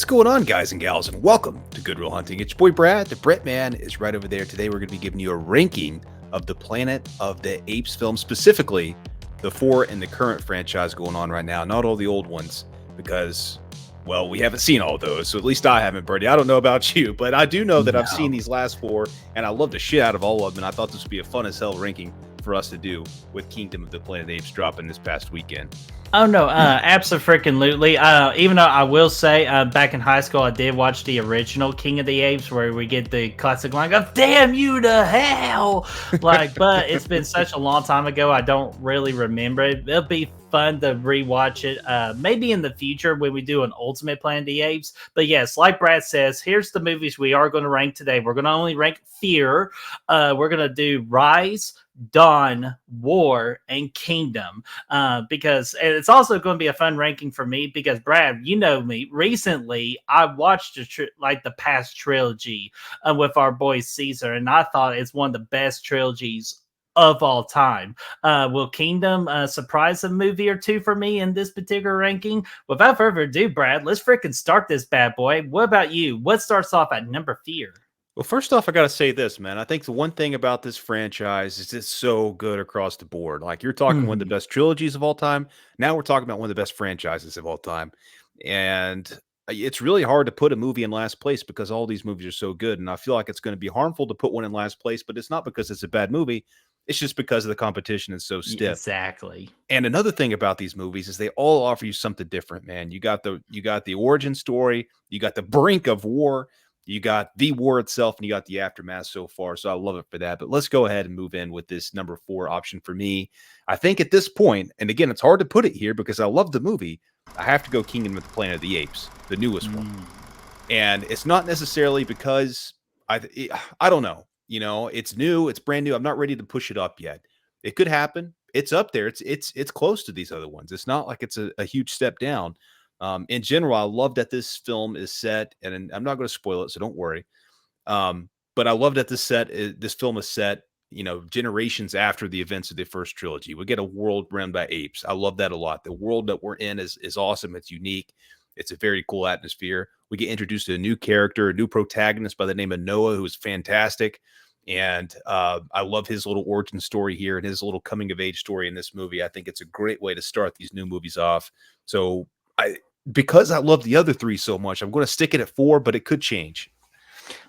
What's going on, guys and gals, and welcome to Good Real Hunting. It's your boy Brad. The Brett Man is right over there. Today, we're going to be giving you a ranking of the Planet of the Apes films, specifically the four in the current franchise going on right now, not all the old ones, because, well, we haven't seen all those, so at least I haven't, Birdie. I don't know about you, but I do know that I've seen these last four, and I love the shit out of all of them, and I thought this would be a fun as hell ranking for us to do with Kingdom of the Planet of the Apes dropping this past weekend. Oh no, absolutely. Even though I will say, back in high school, I did watch the original King of the Apes, where we get the classic line of "Damn you to hell!" But it's been such a long time ago, I don't really remember it. It'll be fun to rewatch it, maybe in the future when we do an Ultimate Planet of the Apes. But yes, like Brad says, here's the movies we are going to rank today. We're going to only rank Fear. We're going to do Rise, Dawn, War, and Kingdom, because it's also going to be a fun ranking for me because, Brad, you know me, recently I watched the past trilogy with our boy Caesar, and I thought it's one of the best trilogies of all time. Will Kingdom surprise a movie or two for me in this particular ranking? Without further ado, Brad, let's freaking start this bad boy. What about you? What starts off at number Fear? Well, first off, I got to say this, man. I think the one thing about this franchise is it's so good across the board. Like, you're talking one of the best trilogies of all time. Now we're talking about one of the best franchises of all time. And it's really hard to put a movie in last place because all these movies are so good. And I feel like it's going to be harmful to put one in last place, but it's not because it's a bad movie. It's just because of the competition is so stiff. Exactly. And another thing about these movies is they all offer you something different, man. You got the origin story, you got the brink of war, you got the war itself, and you got the aftermath so far. So I love it for that. But let's go ahead and move in with this number 4 option for me. I think at this point, and again, it's hard to put it here because I love the movie, I have to go Kingdom of the Planet of the Apes, the newest one. And it's not necessarily because I don't know. You know, it's new, it's brand new. I'm not ready to push it up yet. It could happen. It's up there. It's close to these other ones. It's not like it's a huge step down. In general, I love that this film is set, and I'm not going to spoil it, so don't worry. But I love that this film is set, you know, generations after the events of the first trilogy. We get a world run by apes. I love that a lot. The world that we're in is awesome. It's unique. It's a very cool atmosphere. We get introduced to a new character, a new protagonist by the name of Noah, who is fantastic. And I love his little origin story here and his little coming of age story in this movie. I think it's a great way to start these new movies off. So because I love the other three so much, I'm going to stick it at 4, but it could change.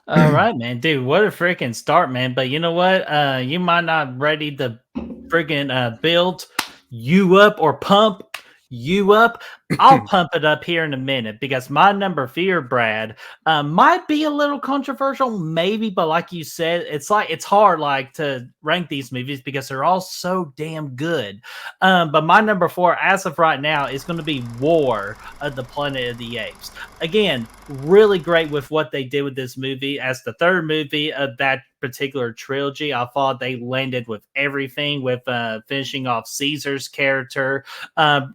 All right, man, dude, what a freaking start, man. But you know what? You might not ready to freaking build you up or pump you up. I'll pump it up here in a minute because my number Fear, Brad, might be a little controversial, maybe, but like you said, it's hard to rank these movies because they're all so damn good. But my number 4, as of right now, is going to be War of the Planet of the Apes. Again, really great with what they did with this movie as the third movie of that particular trilogy. I thought they landed with everything, with finishing off Caesar's character,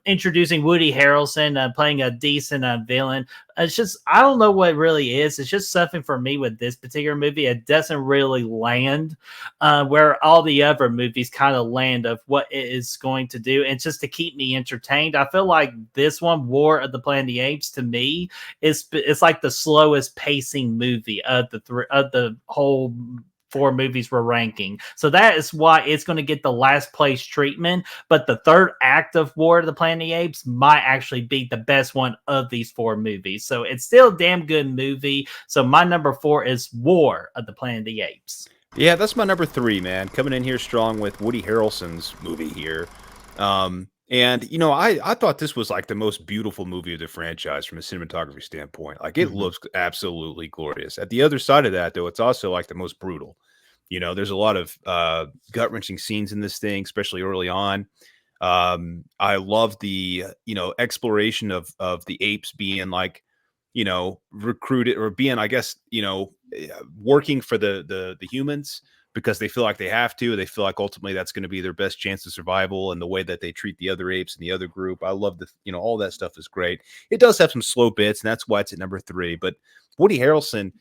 introducing Woody Harrelson, playing a decent villain. It's just, I don't know what it really is. It's just something for me with this particular movie. It doesn't really land where all the other movies kind of land of what it is going to do. And just to keep me entertained, I feel like this one, War of the Planet of the Apes, to me, it's like the slowest pacing movie of the whole 4 movies we're ranking. So that is why it's going to get the last place treatment. But the third act of War of the Planet of the Apes might actually be the best one of these 4 movies. So it's still a damn good movie. So my number 4 is War of the Planet of the Apes. Yeah, that's my number 3, man. Coming in here strong with Woody Harrelson's movie here. And, you know, I thought this was like the most beautiful movie of the franchise from a cinematography standpoint. Like, it looks absolutely glorious. At the other side of that, though, it's also like the most brutal. You know, there's a lot of gut-wrenching scenes in this thing, especially early on. I love the, you know, exploration of the apes being like, you know, recruited or being, I guess, you know, working for the humans because they feel like they have to. They feel like ultimately that's going to be their best chance of survival, and the way that they treat the other apes and the other group. I love you know, all that stuff is great. It does have some slow bits, and that's why it's at number 3. But Woody Harrelson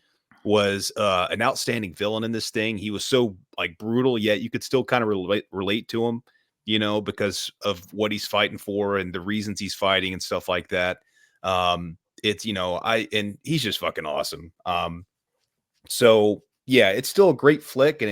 was an outstanding villain in this thing. He was so like brutal, yet you could still kind of relate to him, you know, because of what he's fighting for and the reasons he's fighting and stuff like that. it's and he's just fucking awesome. So yeah, it's still a great flick, and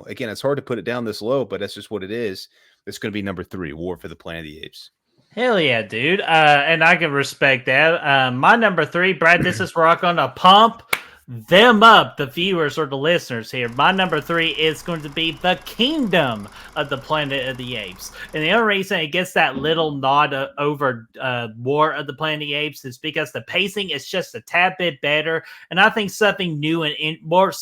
again, it's hard to put it down this low, but that's just what it is. It's going to be number 3, War for the Planet of the Apes. Hell yeah, dude. And I can respect that. My number 3, Brad, this is where I'm going to pump them up, the viewers or the listeners here. My number 3 is going to be The Kingdom of the Planet of the Apes. And the only reason it gets that little nod over War of the Planet of the Apes is because the pacing is just a tad bit better. And I think something new and more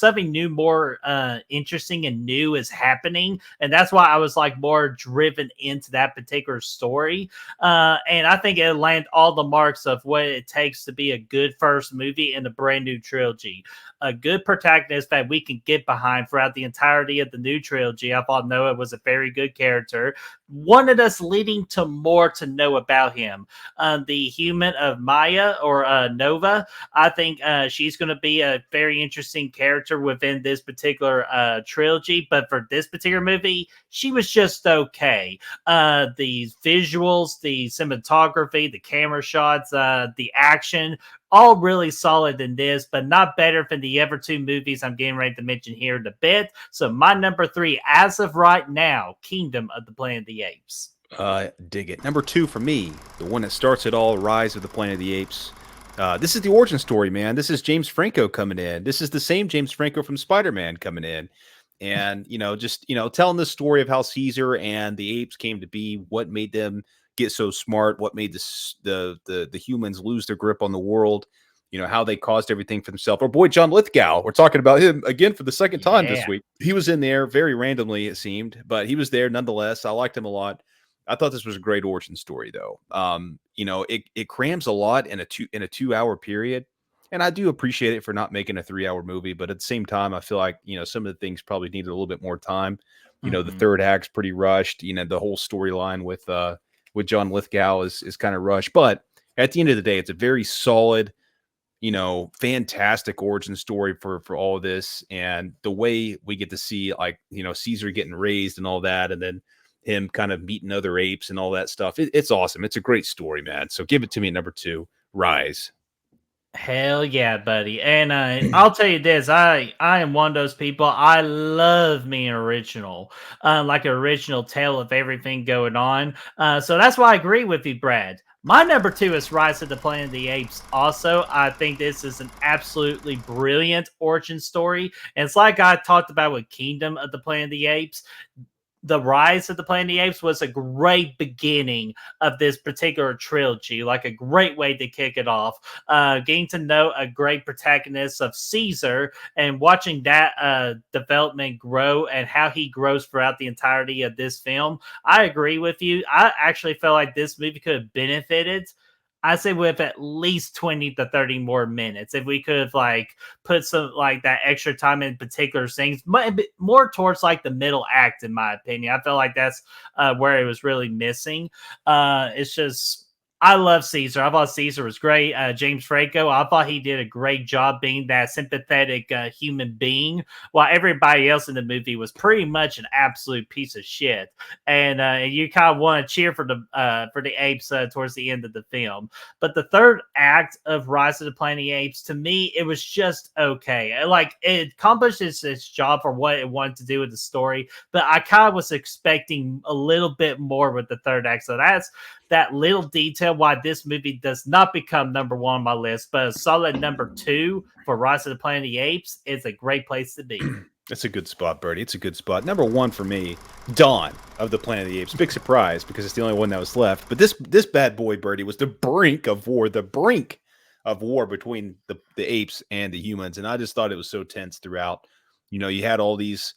interesting and new is happening. And that's why I was like more driven into that particular story. And I think it'll land all the marks of what it takes to be a good first movie in a brand new trilogy. A good protagonist that we can get behind throughout the entirety of the new trilogy. I thought Noah was a very good character. Wanted us leading to more to know about him. The human of Maya or Nova, I think she's going to be a very interesting character within this particular trilogy. But for this particular movie, she was just okay. The visuals, the cinematography, the camera shots, the action, all really solid in this, but not better than the other 2 movies I'm getting ready to mention here in a bit. So my number 3, as of right now, Kingdom of the Planet of the Apes. Dig it. Number 2 for me, the one that starts it all, Rise of the Planet of the Apes. This is the origin story, man. This is James Franco coming in. This is the same James Franco from Spider-Man coming in. And, just, telling the story of how Caesar and the apes came to be, what made them get so smart, what made the humans lose their grip on the world, how they caused everything for themselves. Our boy John Lithgow, we're talking about him again for the second time this week. He was in there very randomly, it seemed, but he was there nonetheless. I liked him a lot. I thought this was a great origin story, though. It crams a lot in a 2-hour period. And I do appreciate it for not making a 3-hour movie, but at the same time, I feel like, some of the things probably needed a little bit more time. The third act's pretty rushed. The whole storyline with John Lithgow is kind of rushed. But at the end of the day, it's a very solid, fantastic origin story for all of this. And the way we get to see, like, Caesar getting raised and all that, and then him kind of meeting other apes and all that stuff. It's awesome. It's a great story, man. So give it to me at number 2, Rise. Hell yeah, buddy. And I'll tell you this, I am one of those people. I love me an original, like an original tale of everything going on. So that's why I agree with you, Brad. My number 2 is Rise of the Planet of the Apes. Also, I think this is an absolutely brilliant origin story. And it's like I talked about with Kingdom of the Planet of the Apes. The Rise of the Planet of the Apes was a great beginning of this particular trilogy, like a great way to kick it off. Getting to know a great protagonist of Caesar and watching that development grow and how he grows throughout the entirety of this film. I agree with you. I actually felt like this movie could have benefited, I say, with at least 20 to 30 more minutes. If we could have like put some like that extra time in particular things, more towards like the middle act, in my opinion. I felt like that's where it was really missing. It's just, I love Caesar. I thought Caesar was great. James Franco, I thought he did a great job being that sympathetic human being, while everybody else in the movie was pretty much an absolute piece of shit. And you kind of want to cheer for the apes towards the end of the film. But the third act of Rise of the Planet of the Apes, to me, it was just okay. Like, it accomplished its job for what it wanted to do with the story, but I kind of was expecting a little bit more with the third act. So that's that little detail why this movie does not become number 1 on my list, but a solid number 2 for Rise of the Planet of the Apes is a great place to be. It's a good spot, Birdie. It's a good spot. Number 1 for me, Dawn of the Planet of the Apes. Big surprise because it's the only one that was left. But this bad boy, Birdie, was the brink of war between the apes and the humans. And I just thought it was so tense throughout. You had all these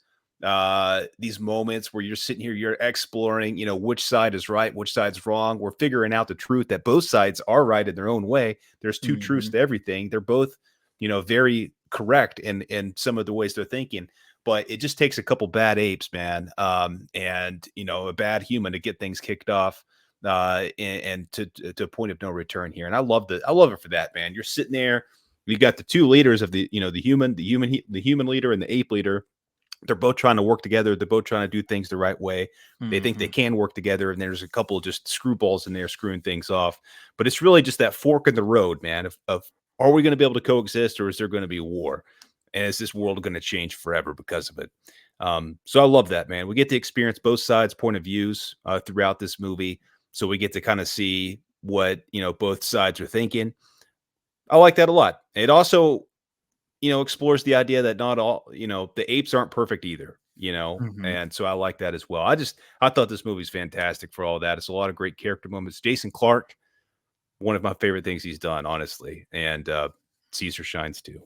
moments where you're sitting here, you're exploring, which side is right, which side's wrong. We're figuring out the truth that both sides are right in their own way. There's 2 truths to everything. They're both, very correct in some of the ways they're thinking, but it just takes a couple bad apes, man. And a bad human to get things kicked off, and to a point of no return here. And I love it for that, man. You're sitting there, you got the 2 leaders of the human leader and the ape leader. They're both trying to work together. They're both trying to do things the right way. They think they Mhm. can work together, and there's a couple of just screwballs in there screwing things off. But it's really just that fork in the road, man. Of are we going to be able to coexist, or is there going to be war? And is this world going to change forever because of it? So I love that, man. We get to experience both sides' point of views throughout this movie, so we get to kind of see what both sides are thinking. I like that a lot. It also explores the idea that not all, the apes aren't perfect either, Mhm. and so I like that as well. I thought this movie's fantastic for all that. It's a lot of great character moments. Jason Clark, one of my favorite things he's done, honestly, and Caesar shines too.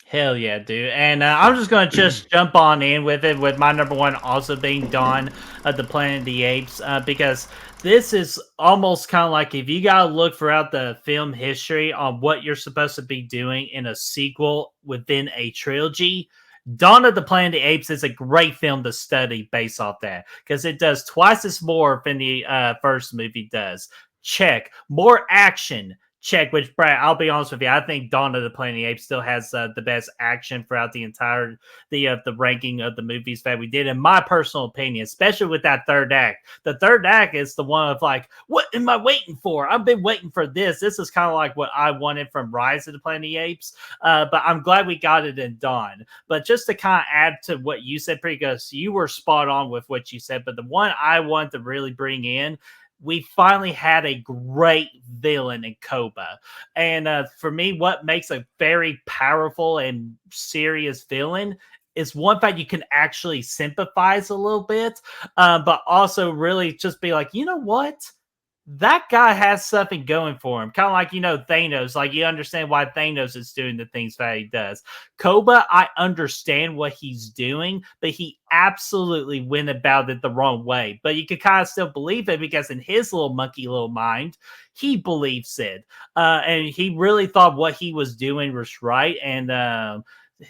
Hell yeah, dude. And I'm just going to just jump on in with it, with my number one also being Dawn of the Planet of the Apes, because this is almost kind of like if you got to look throughout the film history on what you're supposed to be doing in a sequel within a trilogy. Dawn of the Planet of the Apes is a great film to study based off that because it does twice as more than the first movie does. Check. More action. Check. Which, Brad, I'll be honest with you, I think Dawn of the Planet of the Apes still has the best action throughout the entire the ranking of the movies that we did, in my personal opinion, especially with that third act. The third act is the one of like, what am I waiting for? I've been waiting for this. This is kind of like what I wanted from Rise of the Planet of the Apes, but I'm glad we got it in Dawn. But just to kind of add to what you said, because you were spot on with what you said, but the one I want to really bring in, we finally had a great villain in Koba. And for me, what makes a very powerful and serious villain is one fact you can actually sympathize a little bit, but also really just be like, you know what? That guy has something going for him. Kind of like, Thanos. Like, you understand why Thanos is doing the things that he does. Koba, I understand what he's doing, but he absolutely went about it the wrong way. But you could kind of still believe it because in his little mind, he believes it. And he really thought what he was doing was right. And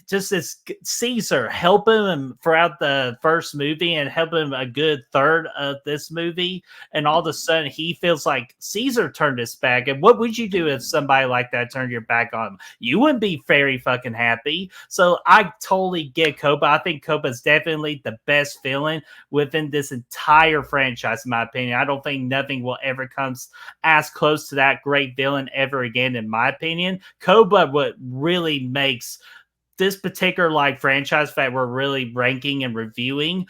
just as Caesar helping him throughout the first movie and helping him a good third of this movie, and all of a sudden he feels like Caesar turned his back. And what would you do if somebody like that turned your back on him? You wouldn't be very fucking happy. So I totally get Koba. I think Koba's definitely the best villain within this entire franchise, in my opinion. I don't think nothing will ever come as close to that great villain ever again, in my opinion. Koba, what really makes this particular like franchise that we're really ranking and reviewing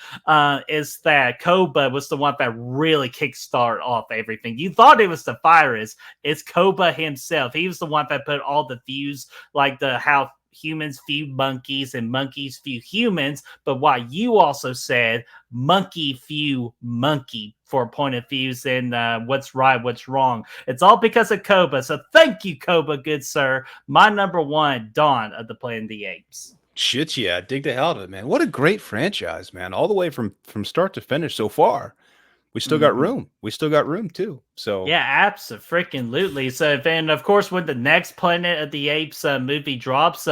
is that Koba was the one that really kickstart off everything. You thought it was the virus. It's Koba himself. He was the one that put all the views, like the how humans view monkeys and monkeys view humans. But what you also said, monkey view monkey for point of views and what's right, what's wrong. It's all because of Koba. So thank you, Koba, good sir. My number one, Dawn of the Planet of the Apes. Shit, yeah, dig the hell out of it, man. What a great franchise, man. All the way from start to finish so far. We still got Mhm. room. We still got room too. So Yeah, absolutely. So then, of course, when the next Planet of the Apes movie drops,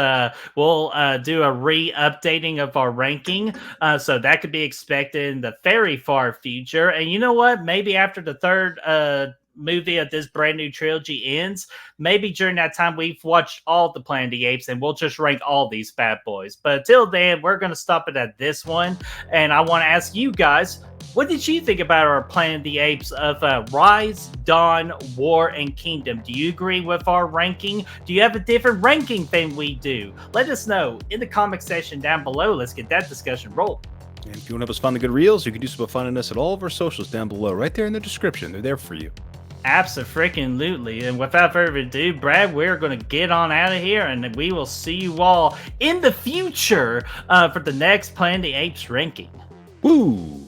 we'll do a re-updating of our ranking. So that could be expected in the very far future. And you know what? Maybe after the third movie of this brand new trilogy ends, maybe during that time we've watched all the Planet of the Apes and we'll just rank all these bad boys. But until then, we're going to stop it at this one. And I want to ask you guys, what did you think about our Planet of the Apes of Rise, Dawn, War, and Kingdom? Do you agree with our ranking? Do you have a different ranking than we do? Let us know in the comment section down below. Let's get that discussion rolling. and if you want to help us find the good reels, you can do so by finding us at all of our socials down below, right there in the description. They're there for you. Absolutely. And without further ado, Brad, we're going to get on out of here and we will see you all in the future for the next Planet of the Apes ranking. Woo!